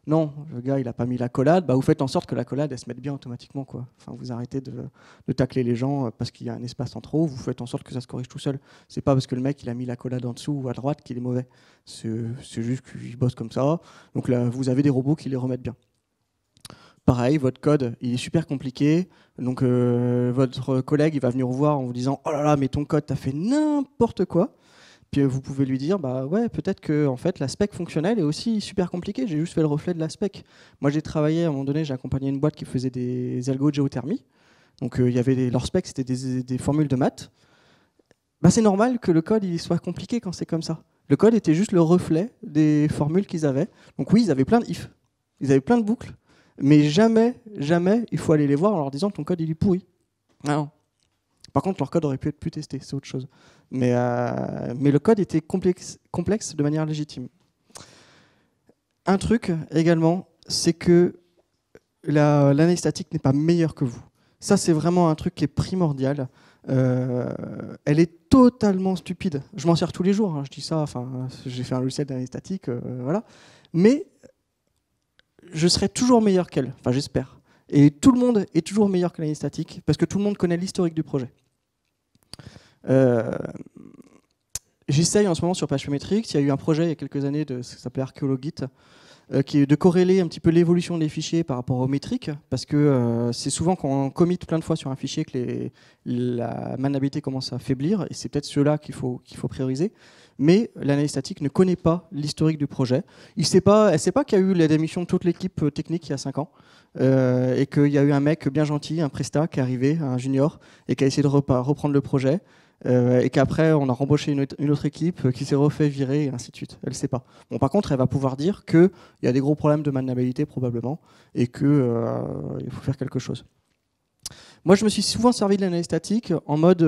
Non, le gars, il n'a pas mis l'accolade. Bah, vous faites en sorte que l'accolade, elle se mette bien automatiquement. Quoi. Enfin, vous arrêtez de tacler les gens parce qu'il y a un espace en trop. Vous faites en sorte que ça se corrige tout seul. C'est pas parce que le mec, il a mis l'accolade en dessous ou à droite qu'il est mauvais. C'est juste qu'il bosse comme ça. Donc là, vous avez des robots qui les remettent bien. Pareil, votre code, il est super compliqué. Donc, votre collègue, il va venir vous voir en vous disant « Oh là là, mais ton code, t'as fait n'importe quoi !» Puis vous pouvez lui dire, bah ouais, peut-être que en fait, la spec fonctionnelle est aussi super compliquée. J'ai juste fait le reflet de la spec. Moi, j'ai travaillé à un moment donné, j'ai accompagné une boîte qui faisait des algos de géothermie. Donc, il y avait leur spec, c'était des formules de maths. Bah, c'est normal que le code il soit compliqué quand c'est comme ça. Le code était juste le reflet des formules qu'ils avaient. Donc oui, ils avaient plein de if, ils avaient plein de boucles, mais jamais, jamais, il faut aller les voir en leur disant ton code il est pourri. Non. Par contre, leur code aurait pu être plus testé, c'est autre chose. Mais le code était complexe de manière légitime. Un truc également, c'est que l'analyse statique n'est pas meilleure que vous. Ça, c'est vraiment un truc qui est primordial. Elle est totalement stupide. Je m'en sers tous les jours, hein, je dis ça, enfin, j'ai fait un logiciel d'analyse statique, voilà. Mais je serai toujours meilleur qu'elle, enfin j'espère. Et tout le monde est toujours meilleur que l'analyse statique, parce que tout le monde connaît l'historique du projet. J'essaye en ce moment sur PHP Metrics. Il y a eu un projet il y a quelques années, ça s'appelait Archeologit, qui est de corréler un petit peu l'évolution des fichiers par rapport aux métriques, parce que c'est souvent quand on commit plein de fois sur un fichier que la maniabilité commence à faiblir, et c'est peut-être ceux-là qu'il faut prioriser. Mais l'analyse statique ne connaît pas l'historique du projet. Elle ne sait pas qu'il y a eu la démission de toute l'équipe technique il y a 5 ans, et qu'il y a eu un mec bien gentil, un prestat, qui est arrivé, un junior, et qui a essayé de reprendre le projet. Et qu'après on a rembauché une autre équipe qui s'est refait virer et ainsi de suite. Elle ne sait pas. Bon, par contre, elle va pouvoir dire qu'il y a des gros problèmes de maniabilité probablement et qu'il faut faire quelque chose. Moi, je me suis souvent servi de l'analyse statique en mode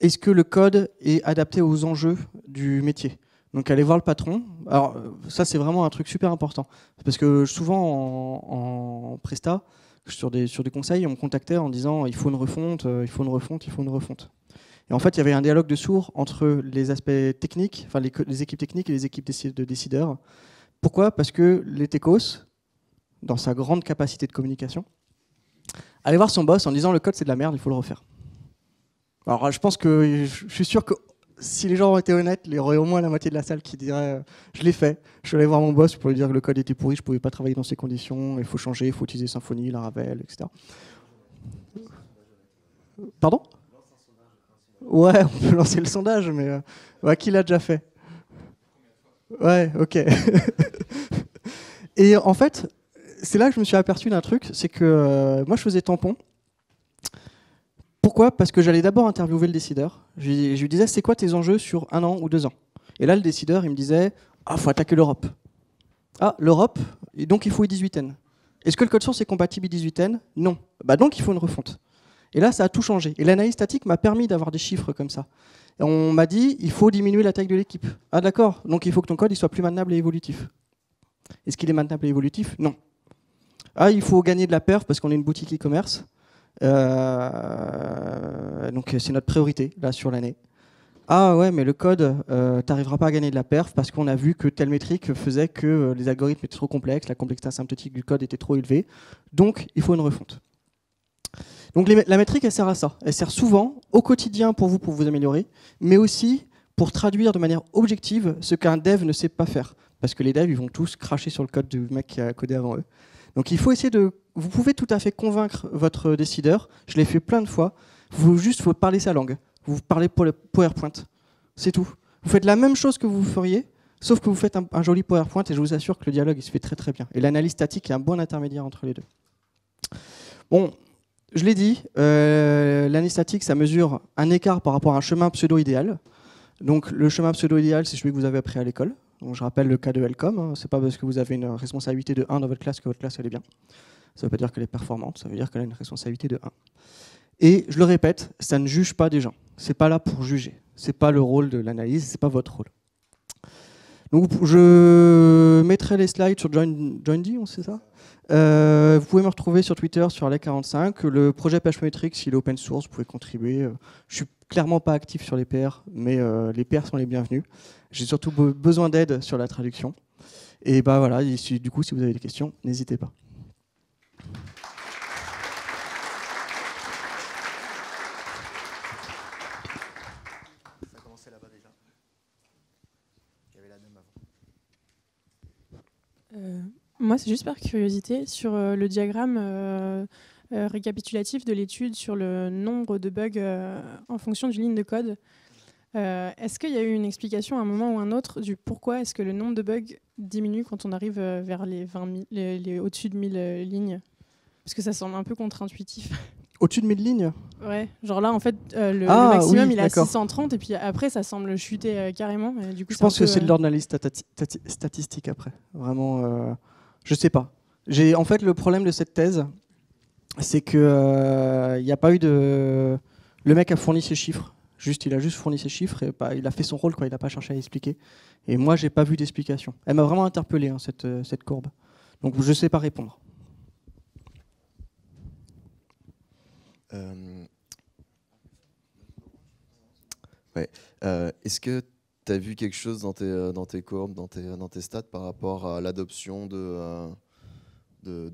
est-ce que le code est adapté aux enjeux du métier? Donc aller voir le patron. Alors ça, c'est vraiment un truc super important parce que souvent en presta, sur des conseils, on me contactait en disant il faut une refonte, il faut une refonte, il faut une refonte. Et en fait, il y avait un dialogue de sourds entre les aspects techniques, enfin les équipes techniques et les équipes de décideurs. Pourquoi? Parce que les techos, dans sa grande capacité de communication, allaient voir son boss en disant le code c'est de la merde, il faut le refaire. Alors je pense que je suis sûr que si les gens ont été honnêtes, il y aurait au moins la moitié de la salle qui dirait je l'ai fait. Je suis allé voir mon boss pour lui dire que le code était pourri, je ne pouvais pas travailler dans ces conditions, il faut changer, il faut utiliser Symfony, Laravel, etc. Pardon? Ouais, on peut lancer le sondage, mais qui l'a déjà fait? Ouais, ok. Et en fait, c'est là que je me suis aperçu d'un truc, c'est que moi je faisais tampon. Pourquoi? Parce que j'allais d'abord interviewer le décideur. Je lui disais, c'est quoi tes enjeux sur 1 an ou 2 ans? Et là, le décideur, il me disait, faut attaquer l'Europe. Ah, l'Europe, et donc il faut i18n. Est-ce que le code source est compatible i18n? Non. Bah donc il faut une refonte. Et là, ça a tout changé. Et l'analyse statique m'a permis d'avoir des chiffres comme ça. Et on m'a dit, il faut diminuer la taille de l'équipe. Ah d'accord, donc il faut que ton code il soit plus maintenable et évolutif. Est-ce qu'il est maintenable et évolutif? Non. Ah, il faut gagner de la perf parce qu'on est une boutique e-commerce. Donc c'est notre priorité là sur l'année. Ah ouais, mais le code, t'arriveras pas à gagner de la perf parce qu'on a vu que telle métrique faisait que les algorithmes étaient trop complexes, la complexité asymptotique du code était trop élevée, donc il faut une refonte. Donc la métrique, elle sert à ça. Elle sert souvent au quotidien pour vous améliorer, mais aussi pour traduire de manière objective ce qu'un dev ne sait pas faire. Parce que les devs, ils vont tous cracher sur le code du mec qui a codé avant eux. Donc il faut essayer de... Vous pouvez tout à fait convaincre votre décideur. Je l'ai fait plein de fois. Juste, faut parler sa langue. Vous parlez PowerPoint. C'est tout. Vous faites la même chose que vous feriez, sauf que vous faites un joli PowerPoint et je vous assure que le dialogue il se fait très très bien. Et l'analyse statique est un bon intermédiaire entre les deux. Bon, je l'ai dit, l'analyse statique, ça mesure un écart par rapport à un chemin pseudo-idéal. Donc le chemin pseudo-idéal, c'est celui que vous avez appris à l'école. Donc, je rappelle le cas de Helcom. Hein. C'est pas parce que vous avez une responsabilité de 1 dans votre classe que votre classe elle est bien. Ça ne veut pas dire qu'elle est performante, ça veut dire qu'elle a une responsabilité de 1. Et je le répète, ça ne juge pas des gens. C'est pas là pour juger. C'est pas le rôle de l'analyse, c'est pas votre rôle. Donc je mettrai les slides sur Joindy, on sait ça. Vous pouvez me retrouver sur Twitter, sur Alec45. Le projet PHPmetrics, il est open source, vous pouvez contribuer. Je suis clairement pas actif sur les PR, mais les PR sont les bienvenus. J'ai surtout besoin d'aide sur la traduction. Et bah voilà, du coup, si vous avez des questions, n'hésitez pas. Ça a commencé là-bas déjà. Il y avait la dame avant. Moi, c'est juste par curiosité, sur le diagramme récapitulatif de l'étude sur le nombre de bugs en fonction d'une ligne de code, est-ce qu'il y a eu une explication à un moment ou un autre du pourquoi est-ce que le nombre de bugs diminue quand on arrive vers les 20 000, au-dessus de 1000 lignes? Parce que ça semble un peu contre-intuitif. Au-dessus de 1000 lignes? Ouais, genre là, en fait, le maximum, oui, il est à 630, et puis après, ça semble chuter carrément. Et du coup, je pense que c'est de l'ordre d'analyse statistique après. Vraiment, je sais pas. En fait, le problème de cette thèse, c'est que il n'y a pas eu de... Le mec a fourni ses chiffres. Il a juste fourni ses chiffres et il a fait son rôle, quoi. Il n'a pas cherché à expliquer. Et moi, j'ai pas vu d'explication. Elle m'a vraiment interpellé, hein, cette courbe. Donc, je sais pas répondre. Ouais. Est-ce que tu as vu quelque chose dans tes courbes, dans tes stats par rapport à l'adoption de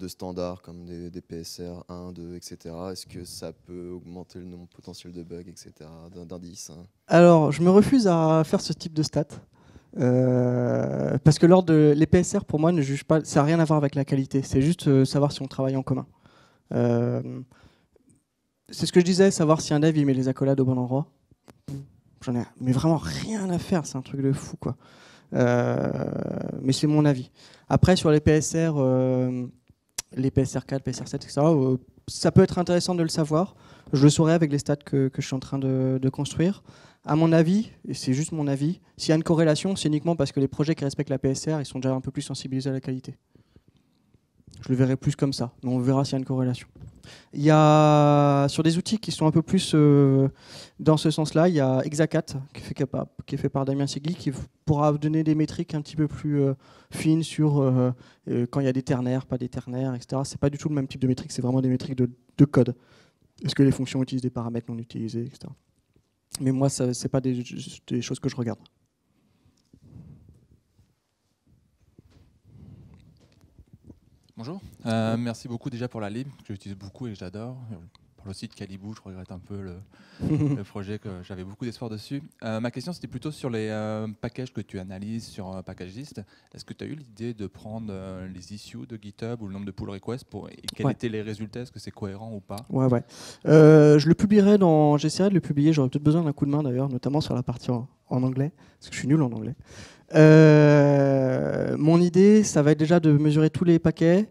standards comme des PSR 1, 2, etc. Est-ce que ça peut augmenter le nombre potentiel de bugs, etc., d'indices, hein? Alors, je me refuse à faire ce type de stats. Parce que les PSR, pour moi, ne jugent pas. Ça n'a rien à voir avec la qualité. C'est juste savoir si on travaille en commun. C'est ce que je disais, savoir si un dev il met les accolades au bon endroit. J'en ai mais vraiment rien à faire, c'est un truc de fou, quoi. Mais c'est mon avis. Après, sur les PSR 4, PSR 7, etc., ça peut être intéressant de le savoir. Je le saurai avec les stats que je suis en train de construire. À mon avis, et c'est juste mon avis, s'il y a une corrélation, c'est uniquement parce que les projets qui respectent la PSR, ils sont déjà un peu plus sensibilisés à la qualité. Je le verrai plus comme ça, mais on verra s'il y a une corrélation. Il y a, sur des outils qui sont un peu plus dans ce sens-là, il y a Exacat, qui est fait par Damien Segui, qui pourra vous donner des métriques un petit peu plus fines sur quand il y a des ternaires, pas des ternaires, etc. C'est pas du tout le même type de métriques, c'est vraiment des métriques de code. Est-ce que les fonctions utilisent des paramètres non utilisés, etc. Mais moi, ce n'est pas des choses que je regarde. Bonjour, merci beaucoup déjà pour la lib, que j'utilise beaucoup et que j'adore. Pour le site Calibou, je regrette un peu le projet, que j'avais beaucoup d'espoir dessus. Ma question, c'était plutôt sur les packages que tu analyses sur Packagelist. Est-ce que tu as eu l'idée de prendre les issues de GitHub ou le nombre de pull requests et quels étaient les résultats? Est-ce que c'est cohérent ou pas? Ouais. Je le publierai j'essaierai de le publier, j'aurais peut-être besoin d'un coup de main d'ailleurs, notamment sur la partie en anglais, parce que je suis nul en anglais. Mon idée, ça va être déjà de mesurer tous les paquets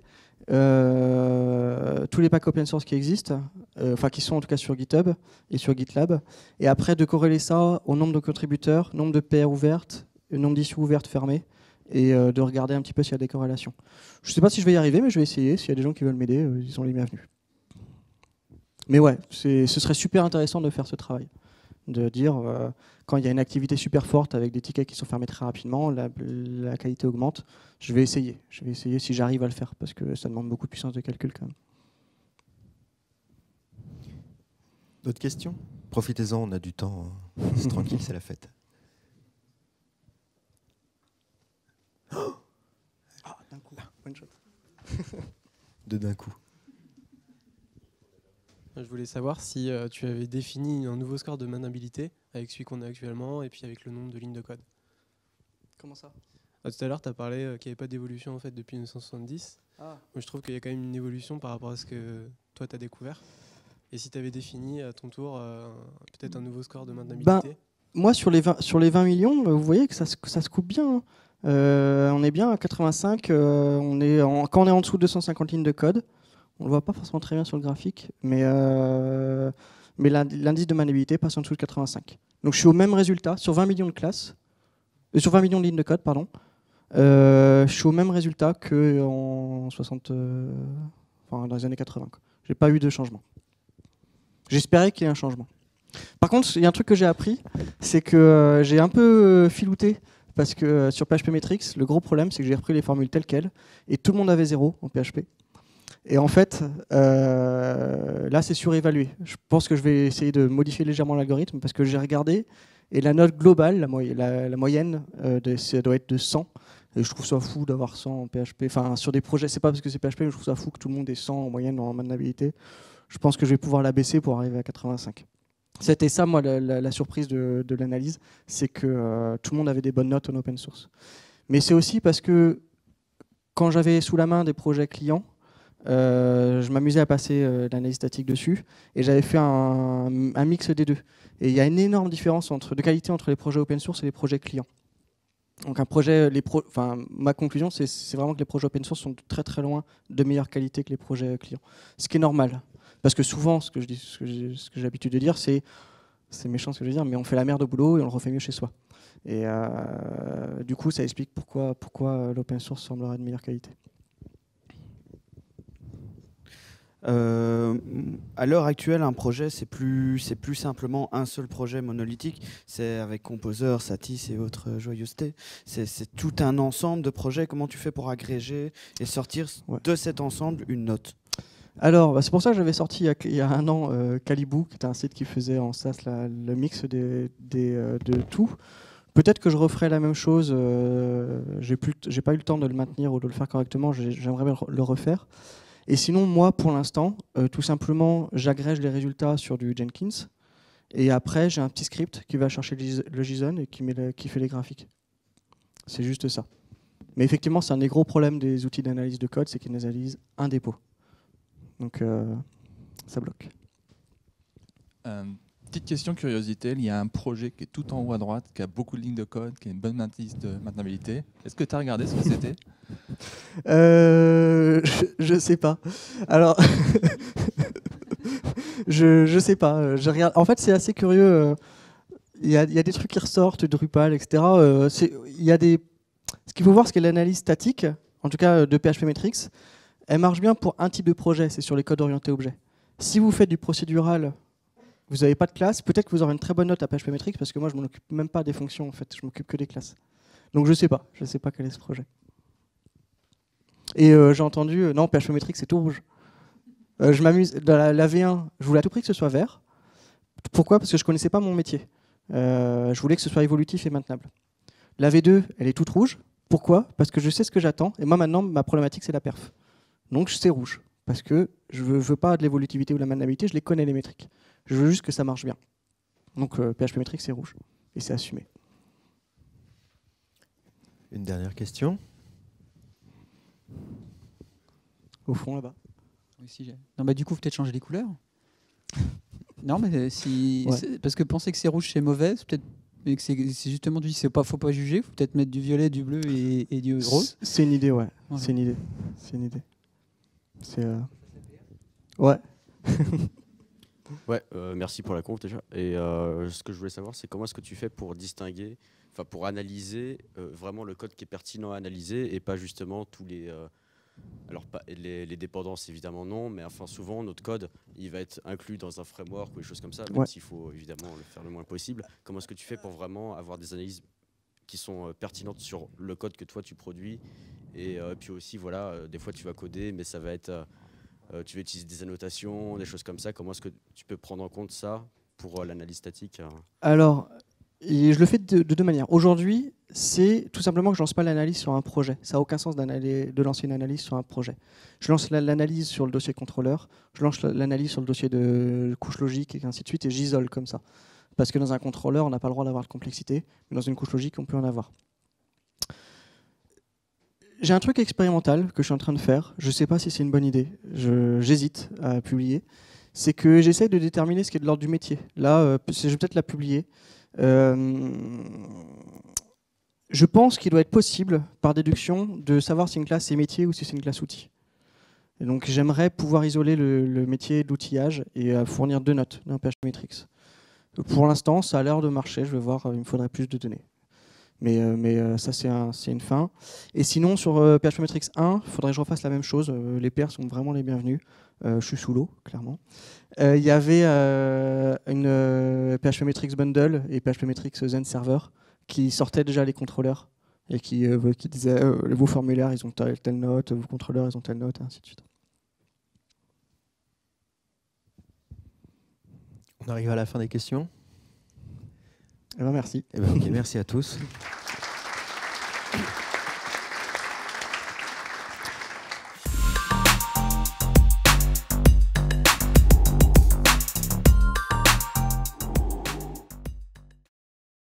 open source qui existent, enfin qui sont en tout cas sur GitHub et sur GitLab, et après de corréler ça au nombre de contributeurs, nombre de PR ouvertes, nombre d'issues ouvertes fermées, et de regarder un petit peu s'il y a des corrélations. Je ne sais pas si je vais y arriver, mais je vais essayer. S'il y a des gens qui veulent m'aider, ils sont les bienvenus. Mais ouais, ce serait super intéressant de faire ce travail. De dire, quand il y a une activité super forte avec des tickets qui sont fermés très rapidement, la qualité augmente. Je vais essayer si j'arrive à le faire, parce que ça demande beaucoup de puissance de calcul quand même. D'autres questions? Profitez-en, on a du temps. C'est tranquille, c'est la fête. D'un coup, one shot. D'un coup. Je voulais savoir si tu avais défini un nouveau score de maintenabilité avec celui qu'on a actuellement et puis avec le nombre de lignes de code. Comment ça? Tout à l'heure, tu as parlé qu'il n'y avait pas d'évolution en fait, depuis 1970. Moi, je trouve qu'il y a quand même une évolution par rapport à ce que toi, tu as découvert. Et si tu avais défini à ton tour peut-être un nouveau score de maintenabilité? Moi, sur les 20 millions, vous voyez que ça se coupe bien. Hein. On est bien à 85. Quand on est en dessous de 250 lignes de code, on ne le voit pas forcément très bien sur le graphique, mais l'indice de maintenabilité passe en dessous de 85. Donc je suis au même résultat sur 20 millions de classes, sur 20 millions de lignes de code, pardon. Je suis au même résultat qu'en enfin, dans les années 80. J'ai pas eu de changement. J'espérais qu'il y ait un changement. Par contre, il y a un truc que j'ai appris, c'est que j'ai un peu filouté, parce que sur PHPmetrics, le gros problème, c'est que j'ai repris les formules telles quelles, et tout le monde avait 0 en PHP. Et en fait, là, c'est surévalué. Je pense que je vais essayer de modifier légèrement l'algorithme, parce que j'ai regardé, et la note globale, la moyenne, ça doit être de 100. Et je trouve ça fou d'avoir 100 en PHP. Enfin, sur des projets, c'est pas parce que c'est PHP, mais je trouve ça fou que tout le monde ait 100 en moyenne en maintenabilité. Je pense que je vais pouvoir la baisser pour arriver à 85. C'était ça, moi, la surprise de l'analyse, c'est que tout le monde avait des bonnes notes en open source. Mais c'est aussi parce que quand j'avais sous la main des projets clients, je m'amusais à passer l'analyse statique dessus, et j'avais fait un mix des deux. Et il y a une énorme différence de qualité entre les projets open source et les projets clients. Donc un projet, ma conclusion, c'est vraiment que les projets open source sont très très loin de meilleure qualité que les projets clients. Ce qui est normal. Parce que souvent, ce que j'ai l'habitude de dire, c'est méchant ce que je veux dire, mais on fait la merde au boulot et on le refait mieux chez soi. Et du coup, ça explique pourquoi l'open source semblerait de meilleure qualité. À l'heure actuelle, un projet, c'est plus simplement un seul projet monolithique. C'est avec Composer, Satis et autres joyeusetés. C'est tout un ensemble de projets. Comment tu fais pour agréger et sortir de cet ensemble une note? Alors, c'est pour ça que j'avais sorti il y a un an Calibou, qui était un site qui faisait en SaaS le mix de tout. Peut-être que je referai la même chose. J'ai pas eu le temps de le maintenir ou de le faire correctement. J'aimerais bien le refaire. Et sinon, moi, pour l'instant, tout simplement, j'agrège les résultats sur du Jenkins. Et après, j'ai un petit script qui va chercher le JSON et qui fait les graphiques. C'est juste ça. Mais effectivement, c'est un des gros problèmes des outils d'analyse de code, c'est qu'ils analysent un dépôt. Donc, ça bloque. Petite question curiosité, il y a un projet qui est tout en haut à droite, qui a beaucoup de lignes de code, qui a une bonne analyse de maintenabilité. Est-ce que tu as regardé ce que c'était? Je sais pas. Alors, je sais pas. Je regarde. En fait, c'est assez curieux. Il y a des trucs qui ressortent, Drupal, etc. Ce qu'il faut voir, c'est que l'analyse statique, en tout cas de PHPmetrics, elle marche bien pour un type de projet, c'est sur les codes orientés objets. Si vous faites du procédural, vous n'avez pas de classe, peut-être que vous aurez une très bonne note à PHPmetrics, parce que moi, je ne m'en occupe même pas des fonctions, en fait. Je m'occupe que des classes. Donc, je ne sais pas quel est ce projet. Et j'ai entendu, non, PHPmetrics, c'est tout rouge. Je m'amuse. Dans la V1, je voulais à tout prix que ce soit vert. Pourquoi? Parce que je ne connaissais pas mon métier. Je voulais que ce soit évolutif et maintenable. La V2, elle est toute rouge. Pourquoi? Parce que je sais ce que j'attends. Et moi, maintenant, ma problématique, c'est la perf. Donc, c'est rouge. Parce que je ne veux pas de l'évolutivité ou de la maintenabilité, je les connais, les métriques. Je veux juste que ça marche bien. Donc, PHPmetrics, c'est rouge. Et c'est assumé. Une dernière question. Au fond, là-bas. Oui, si non, bah, du coup, peut-être changer les couleurs. Non, mais parce que penser que c'est rouge, c'est mauvais, c'est peut-être. Mais que c'est justement du faut pas juger, faut peut-être mettre du violet, du bleu et du rose. C'est une idée, ouais. Voilà. C'est une idée. C'est ouais. Ouais, merci pour la conf déjà. Et ce que je voulais savoir, c'est comment est-ce que tu fais pour distinguer, enfin pour analyser vraiment le code qui est pertinent à analyser et pas justement tous les alors pas les dépendances évidemment non, mais enfin souvent notre code il va être inclus dans un framework ou des choses comme ça, même s'il faut évidemment le faire le moins possible. Comment est-ce que tu fais pour vraiment avoir des analyses qui sont pertinentes sur le code que toi tu produis et puis aussi voilà, des fois tu vas coder mais ça va être tu vas utiliser des annotations, des choses comme ça. Comment est-ce que tu peux prendre en compte ça pour l'analyse statique? Alors, je le fais de deux manières. Aujourd'hui, c'est tout simplement que je ne lance pas l'analyse sur un projet. Ça n'a aucun sens de lancer une analyse sur un projet. Je lance l'analyse sur le dossier contrôleur, je lance l'analyse sur le dossier de couche logique et ainsi de suite, et j'isole comme ça. Parce que dans un contrôleur, on n'a pas le droit d'avoir de complexité, mais dans une couche logique, on peut en avoir. J'ai un truc expérimental que je suis en train de faire. Je ne sais pas si c'est une bonne idée. J'hésite à publier. C'est que j'essaie de déterminer ce qui est de l'ordre du métier. Là, je vais peut-être la publier. Je pense qu'il doit être possible, par déduction, de savoir si une classe est métier ou si c'est une classe outil. Et donc j'aimerais pouvoir isoler le métier d'outillage et fournir 2 notes dans PHPmetrics. Pour l'instant, ça a l'air de marcher. Je vais voir, il me faudrait plus de données. Mais ça, c'est une fin. Et sinon, sur PHP Metrics 1, il faudrait que je refasse la même chose. Les pairs sont vraiment les bienvenus. Je suis sous l'eau, clairement. Il y avait une PHP Metrics Bundle et PHP Metrics Zen Server qui sortaient déjà les contrôleurs et qui disaient vos formulaires, ils ont telle note, vos contrôleurs, ils ont telle note, et ainsi de suite. On arrive à la fin des questions. Eh ben, merci. Eh ben, ok, merci à tous.